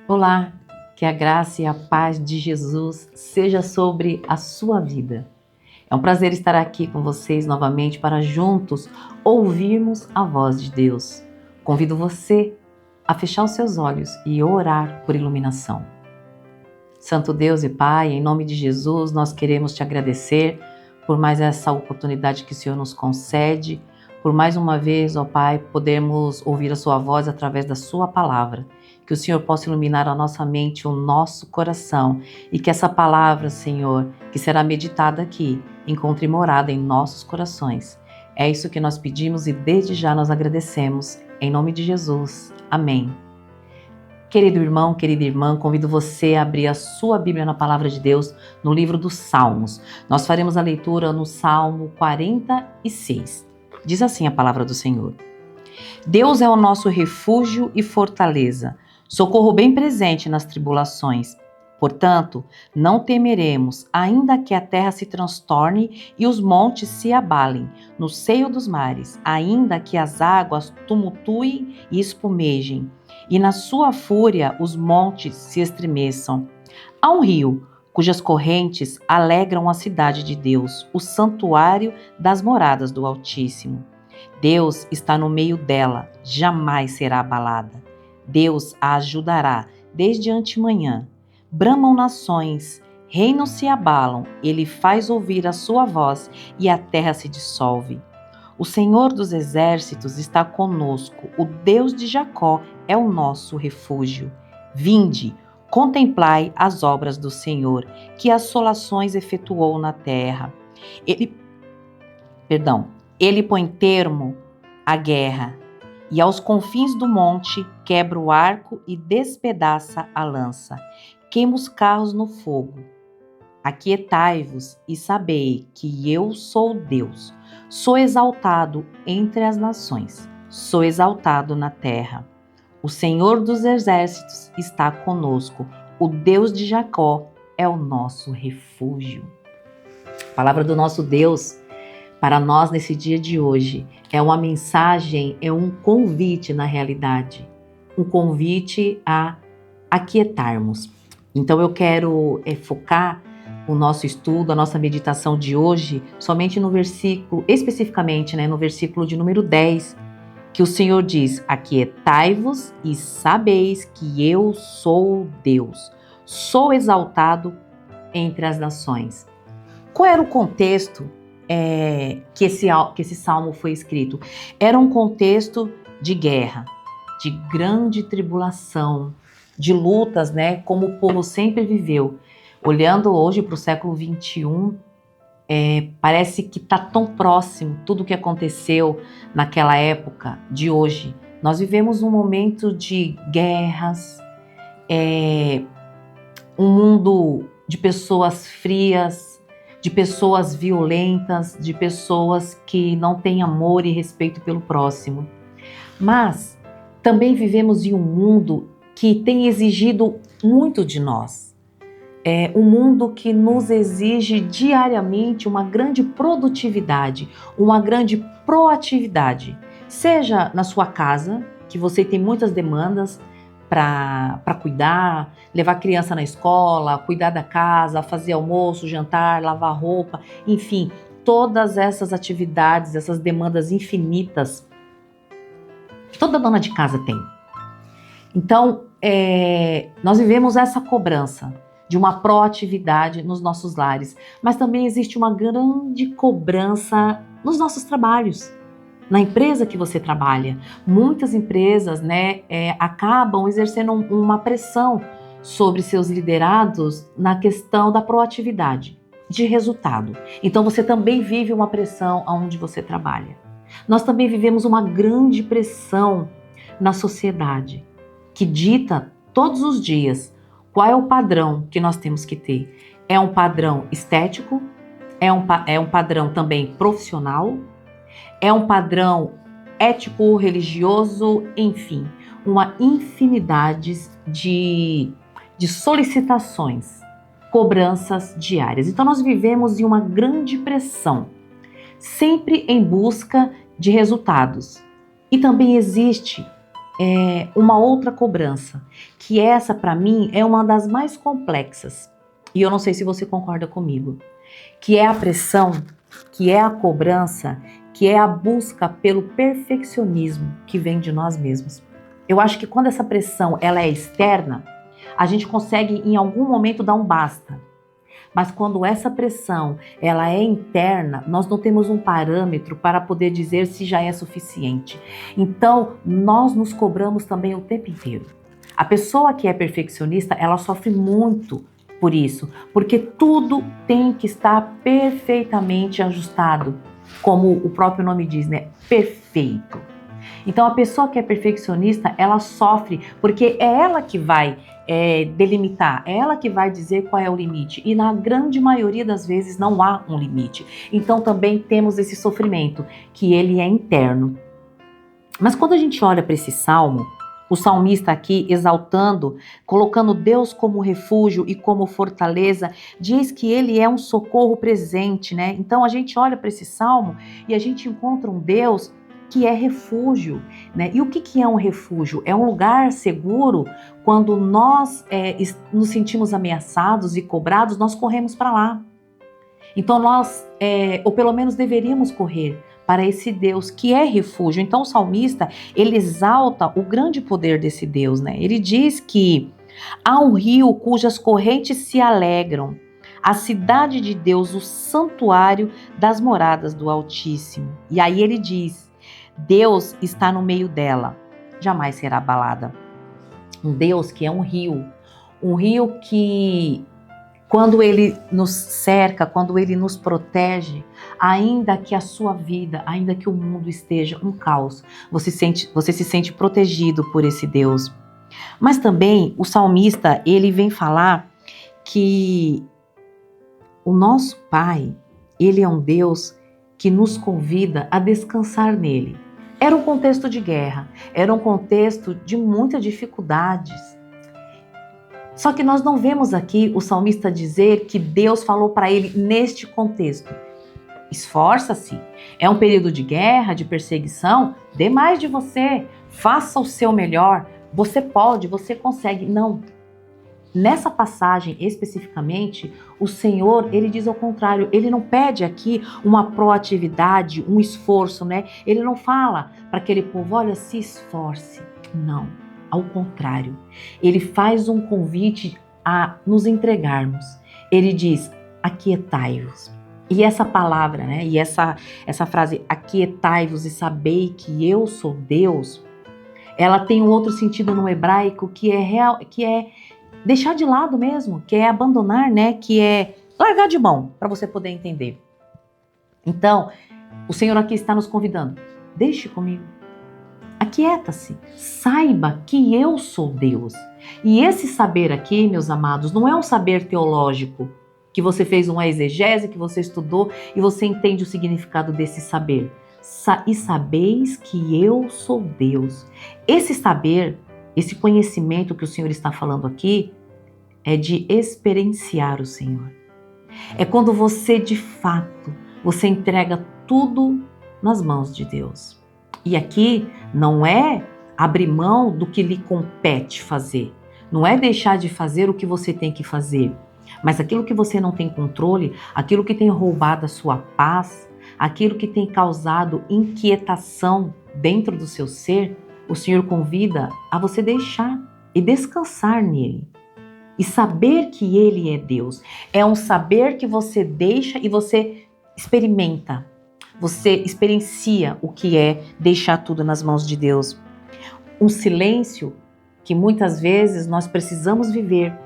Olá, que a graça e a paz de Jesus seja sobre a sua vida. É um prazer estar aqui com vocês novamente para juntos ouvirmos a voz de Deus. Convido você a fechar os seus olhos e orar por iluminação. Santo Deus e Pai, em nome de Jesus, nós queremos te agradecer por mais essa oportunidade que o Senhor nos concede, por mais uma vez, ó Pai, podermos ouvir a sua voz através da sua palavra. Que o Senhor possa iluminar a nossa mente, o nosso coração, e que essa palavra, Senhor, que será meditada aqui, encontre morada em nossos corações. É isso que nós pedimos e desde já nós agradecemos. Em nome de Jesus. Amém. Querido irmão, querida irmã, convido você a abrir a sua Bíblia na Palavra de Deus, no livro dos Salmos. Nós faremos a leitura no Salmo 46. Diz assim a palavra do Senhor: Deus é o nosso refúgio e fortaleza, socorro bem presente nas tribulações. Portanto, não temeremos, ainda que a terra se transtorne e os montes se abalem no seio dos mares, ainda que as águas tumultuem e espumejem, e na sua fúria os montes se estremeçam. Há um rio, cujas correntes alegram a cidade de Deus, o santuário das moradas do Altíssimo. Deus está no meio dela, jamais será abalada. Deus a ajudará desde antemanhã. Bramam nações, reinos se abalam, ele faz ouvir a sua voz e a terra se dissolve. O Senhor dos exércitos está conosco, o Deus de Jacó é o nosso refúgio. Vinde, contemplai as obras do Senhor, que assolações efetuou na terra. Ele põe termo à guerra, e aos confins do monte quebra o arco e despedaça a lança. Queima os carros no fogo. Aquietai-vos e sabei que eu sou Deus. Sou exaltado entre as nações, sou exaltado na terra. O Senhor dos exércitos está conosco, o Deus de Jacó é o nosso refúgio. A palavra do nosso Deus para nós nesse dia de hoje é uma mensagem, é um convite na realidade, um convite a aquietarmos. Então eu quero focar o nosso estudo, a nossa meditação de hoje, somente no versículo, especificamente, no versículo de número 10, que o Senhor diz: aquietai-vos e sabeis que eu sou Deus, sou exaltado entre as nações. Qual era o contexto que esse salmo foi escrito? Era um contexto de guerra, de grande tribulação, de lutas, como o povo sempre viveu. Olhando hoje para o século XXI, parece que está tão próximo tudo o que aconteceu naquela época de hoje. Nós vivemos um momento de guerras, um mundo de pessoas frias, de pessoas violentas, de pessoas que não têm amor e respeito pelo próximo. Mas também vivemos em um mundo que tem exigido muito de nós. Um mundo que nos exige diariamente uma grande produtividade, uma grande proatividade. Seja na sua casa, que você tem muitas demandas para cuidar, levar a criança na escola, cuidar da casa, fazer almoço, jantar, lavar roupa, enfim, todas essas atividades, essas demandas infinitas, toda dona de casa tem. Então, nós vivemos essa cobrança de uma proatividade nos nossos lares, mas também existe uma grande cobrança nos nossos trabalhos. Na empresa que você trabalha, muitas empresas acabam exercendo uma pressão sobre seus liderados na questão da proatividade, de resultado. Então você também vive uma pressão onde você trabalha. Nós também vivemos uma grande pressão na sociedade, que dita todos os dias qual é o padrão que nós temos que ter. É um padrão estético, é um padrão também profissional, é um padrão ético, religioso, enfim, uma infinidade de solicitações, cobranças diárias. Então nós vivemos em uma grande pressão, sempre em busca de resultados. E também existe uma outra cobrança, que essa para mim é uma das mais complexas. E eu não sei se você concorda comigo, que é a pressão, que é a cobrança, que é a busca pelo perfeccionismo que vem de nós mesmos. Eu acho que quando essa pressão ela é externa, a gente consegue em algum momento dar um basta. Mas quando essa pressão ela é interna, nós não temos um parâmetro para poder dizer se já é suficiente. Então, nós nos cobramos também o tempo inteiro. A pessoa que é perfeccionista, ela sofre muito por isso, porque tudo tem que estar perfeitamente ajustado, como o próprio nome diz, né? Perfeito. Então, a pessoa que é perfeccionista, ela sofre, porque é ela que vai delimitar, é ela que vai dizer qual é o limite. E na grande maioria das vezes não há um limite. Então, também temos esse sofrimento, que ele é interno. Mas quando a gente olha para esse salmo, o salmista aqui exaltando, colocando Deus como refúgio e como fortaleza, diz que ele é um socorro presente, né? Então a gente olha para esse salmo e a gente encontra um Deus que é refúgio, né? E o que é um refúgio? É um lugar seguro quando nós nos sentimos ameaçados e cobrados, nós corremos para lá. Então nós, ou pelo menos deveríamos correr para esse Deus que é refúgio. Então o salmista, ele exalta o grande poder desse Deus, né? Ele diz que há um rio cujas correntes se alegram, a cidade de Deus, o santuário das moradas do Altíssimo. E aí ele diz, Deus está no meio dela, jamais será abalada. Um Deus que é um rio que quando ele nos cerca, quando ele nos protege, ainda que a sua vida, ainda que o mundo esteja um caos, você se sente protegido por esse Deus. Mas também o salmista, ele vem falar que o nosso Pai, ele é um Deus que nos convida a descansar nele. Era um contexto de guerra, era um contexto de muitas dificuldades. Só que nós não vemos aqui o salmista dizer que Deus falou para ele neste contexto. Esforça-se, é um período de guerra, de perseguição, dê mais de você, faça o seu melhor, você pode, você consegue. Não. Nessa passagem especificamente, o Senhor, ele diz ao contrário, ele não pede aqui uma proatividade, um esforço, né? Ele não fala para aquele povo, olha, se esforce. Não. Ao contrário, ele faz um convite a nos entregarmos. Ele diz, aquietai-vos. E essa palavra, né? E essa frase, aquietai-vos e sabei que eu sou Deus, ela tem um outro sentido no hebraico que é real, que é deixar de lado mesmo, que é abandonar, né? Que é largar de mão, para você poder entender. Então, o Senhor aqui está nos convidando, deixe comigo. Aquieta-se, saiba que eu sou Deus. E esse saber aqui, meus amados, não é um saber teológico, que você fez uma exegese, que você estudou e você entende o significado desse saber. E sabeis que eu sou Deus. Esse saber, esse conhecimento que o Senhor está falando aqui, é de experienciar o Senhor. É quando você, de fato, você entrega tudo nas mãos de Deus. E aqui não é abrir mão do que lhe compete fazer. Não é deixar de fazer o que você tem que fazer. Mas aquilo que você não tem controle, aquilo que tem roubado a sua paz, aquilo que tem causado inquietação dentro do seu ser, o Senhor convida a você deixar e descansar nele. E saber que Ele é Deus. É um saber que você deixa e você experimenta. Você experiencia o que é deixar tudo nas mãos de Deus. Um silêncio que muitas vezes nós precisamos viver.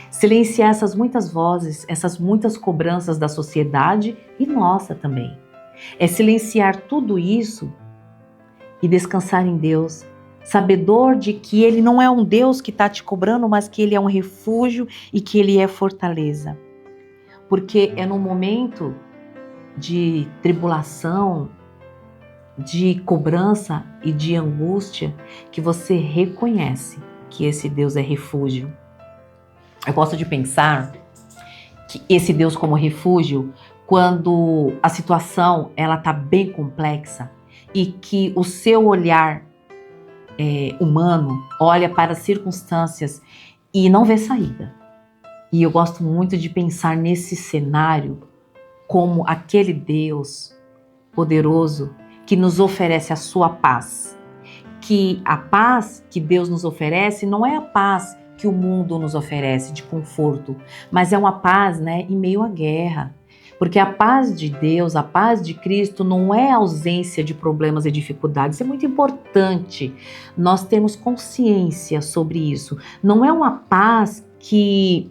Silenciar essas muitas vozes, essas muitas cobranças da sociedade e nossa também. É silenciar tudo isso e descansar em Deus. Sabedor de que Ele não é um Deus que está te cobrando, mas que Ele é um refúgio e que Ele é fortaleza. Porque é num momento de tribulação, de cobrança e de angústia que você reconhece que esse Deus é refúgio. Eu gosto de pensar que esse Deus como refúgio, quando a situação ela está bem complexa e que o seu olhar humano olha para as circunstâncias e não vê saída. E eu gosto muito de pensar nesse cenário como aquele Deus poderoso que nos oferece a sua paz. Que a paz que Deus nos oferece não é a paz que o mundo nos oferece de conforto, mas é uma paz, em meio à guerra. Porque a paz de Deus, a paz de Cristo não é ausência de problemas e dificuldades. É muito importante nós termos consciência sobre isso. Não é uma paz que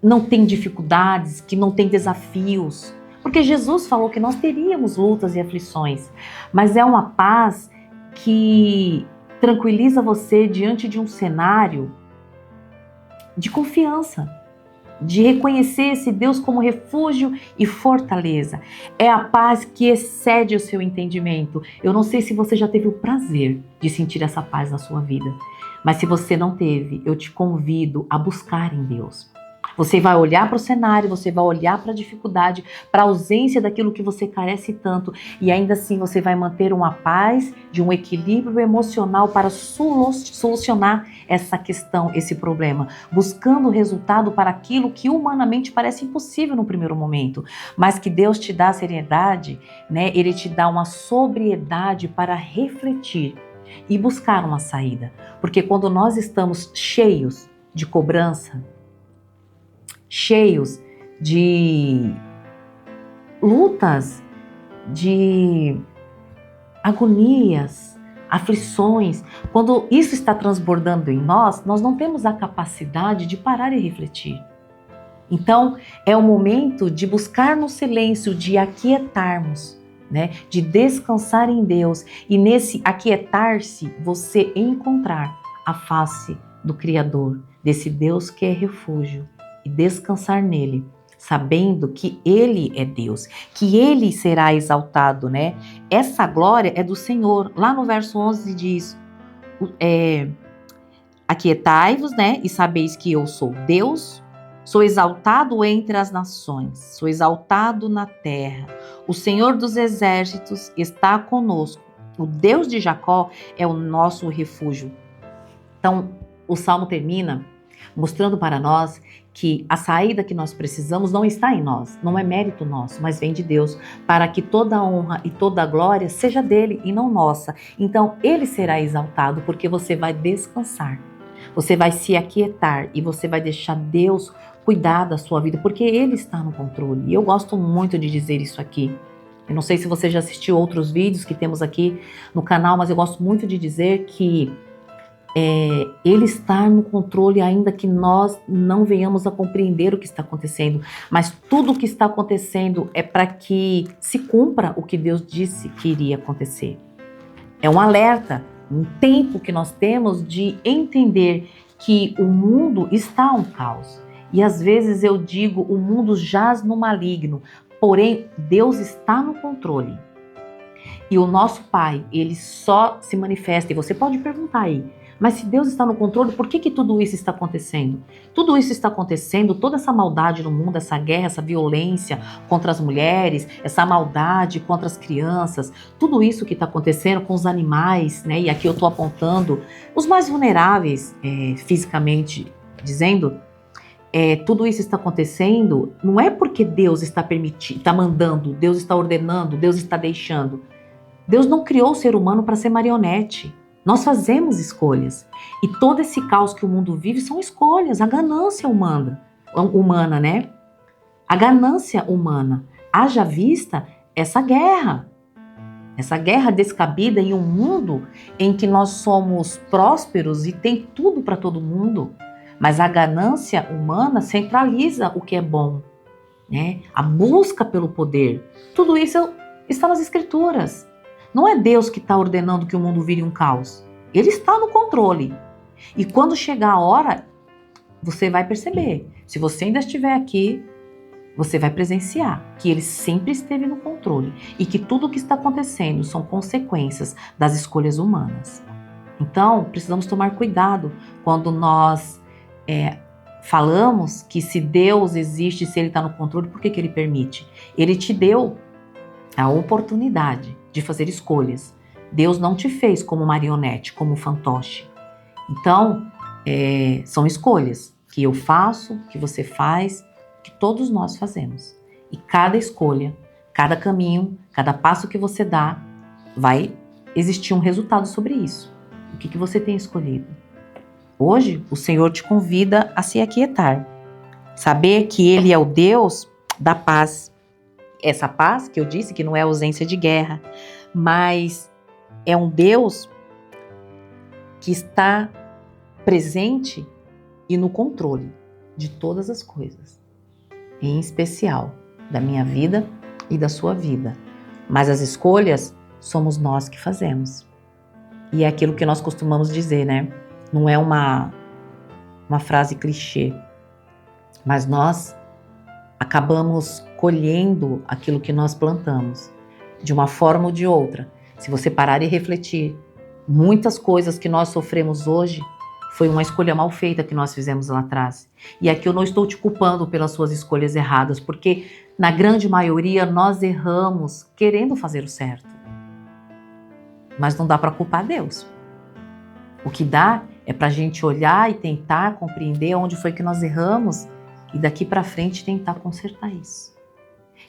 não tem dificuldades, que não tem desafios. Porque Jesus falou que nós teríamos lutas e aflições. Mas é uma paz que tranquiliza você diante de um cenário de confiança, de reconhecer esse Deus como refúgio e fortaleza. É a paz que excede o seu entendimento. Eu não sei se você já teve o prazer de sentir essa paz na sua vida, mas se você não teve, eu te convido a buscar em Deus. Você vai olhar para o cenário, você vai olhar para a dificuldade, para a ausência daquilo que você carece tanto, e ainda assim você vai manter uma paz, de um equilíbrio emocional para solucionar essa questão, esse problema, buscando o resultado para aquilo que humanamente parece impossível no primeiro momento, mas que Deus te dá seriedade, Ele te dá uma sobriedade para refletir e buscar uma saída, porque quando nós estamos cheios de cobrança, cheios de lutas, de agonias, aflições, quando isso está transbordando em nós, nós não temos a capacidade de parar e refletir. Então, é o momento de buscar no silêncio, de aquietarmos, de descansar em Deus, e nesse aquietar-se, você encontrar a face do Criador, desse Deus que é refúgio, e descansar nele, sabendo que Ele é Deus, que Ele será exaltado, Essa glória é do Senhor. Lá no verso 11 diz, aquietai-vos, e sabeis que eu sou Deus, sou exaltado entre as nações, sou exaltado na terra. O Senhor dos exércitos está conosco. O Deus de Jacó é o nosso refúgio. Então, o Salmo termina mostrando para nós que a saída que nós precisamos não está em nós, não é mérito nosso, mas vem de Deus, para que toda a honra e toda a glória seja dele e não nossa. Então, ele será exaltado porque você vai descansar, você vai se aquietar e você vai deixar Deus cuidar da sua vida, porque ele está no controle. E eu gosto muito de dizer isso aqui. Eu não sei se você já assistiu outros vídeos que temos aqui no canal, mas eu gosto muito de dizer que Ele está no controle, ainda que nós não venhamos a compreender o que está acontecendo. Mas tudo o que está acontecendo é para que se cumpra o que Deus disse que iria acontecer. É um alerta, um tempo que nós temos de entender que o mundo está um caos. E às vezes eu digo, o mundo jaz no maligno, porém Deus está no controle. E o nosso Pai, Ele só se manifesta, e você pode perguntar aí, mas se Deus está no controle, por que tudo isso está acontecendo? Tudo isso está acontecendo, toda essa maldade no mundo, essa guerra, essa violência contra as mulheres, essa maldade contra as crianças, tudo isso que está acontecendo com os animais, e aqui eu estou apontando os mais vulneráveis fisicamente, dizendo, tudo isso está acontecendo, não é porque Deus está permitindo, está mandando, Deus está ordenando, Deus está deixando. Deus não criou o ser humano para ser marionete. Nós fazemos escolhas. E todo esse caos que o mundo vive são escolhas, a ganância humana, A ganância humana. Haja vista essa guerra descabida em um mundo em que nós somos prósperos e tem tudo para todo mundo. Mas a ganância humana centraliza o que é bom, A busca pelo poder. Tudo isso está nas Escrituras. Não é Deus que está ordenando que o mundo vire um caos. Ele está no controle. E quando chegar a hora, você vai perceber. Se você ainda estiver aqui, você vai presenciar que Ele sempre esteve no controle. E que tudo o que está acontecendo são consequências das escolhas humanas. Então, precisamos tomar cuidado quando nós falamos que se Deus existe, se Ele está no controle, por que Ele permite? Ele te deu a oportunidade de fazer escolhas, Deus não te fez como marionete, como fantoche. Então, são escolhas que eu faço, que você faz, que todos nós fazemos. E cada escolha, cada caminho, cada passo que você dá, vai existir um resultado sobre isso. O que você tem escolhido? Hoje, o Senhor te convida a se aquietar. Saber que Ele é o Deus da paz. Essa paz que eu disse que não é ausência de guerra, mas é um Deus que está presente e no controle de todas as coisas, em especial da minha vida e da sua vida. Mas as escolhas somos nós que fazemos. E é aquilo que nós costumamos dizer, né? Não é uma frase clichê, mas nós acabamos colhendo aquilo que nós plantamos, de uma forma ou de outra. Se você parar e refletir, muitas coisas que nós sofremos hoje foi uma escolha mal feita que nós fizemos lá atrás. E aqui eu não estou te culpando pelas suas escolhas erradas, porque na grande maioria nós erramos querendo fazer o certo. Mas não dá para culpar Deus. O que dá é para a gente olhar e tentar compreender onde foi que nós erramos e daqui para frente tentar consertar isso.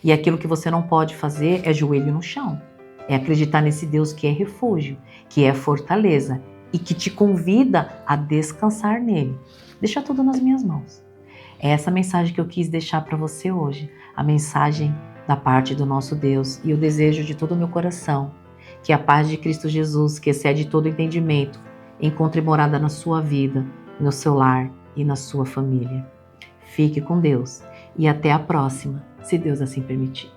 E aquilo que você não pode fazer é joelho no chão. É acreditar nesse Deus que é refúgio, que é fortaleza e que te convida a descansar nele. Deixa tudo nas minhas mãos. É essa mensagem que eu quis deixar para você hoje. A mensagem da parte do nosso Deus. E eu desejo de todo o meu coração que a paz de Cristo Jesus, que excede todo entendimento, encontre morada na sua vida, no seu lar e na sua família. Fique com Deus e até a próxima, se Deus assim permitir.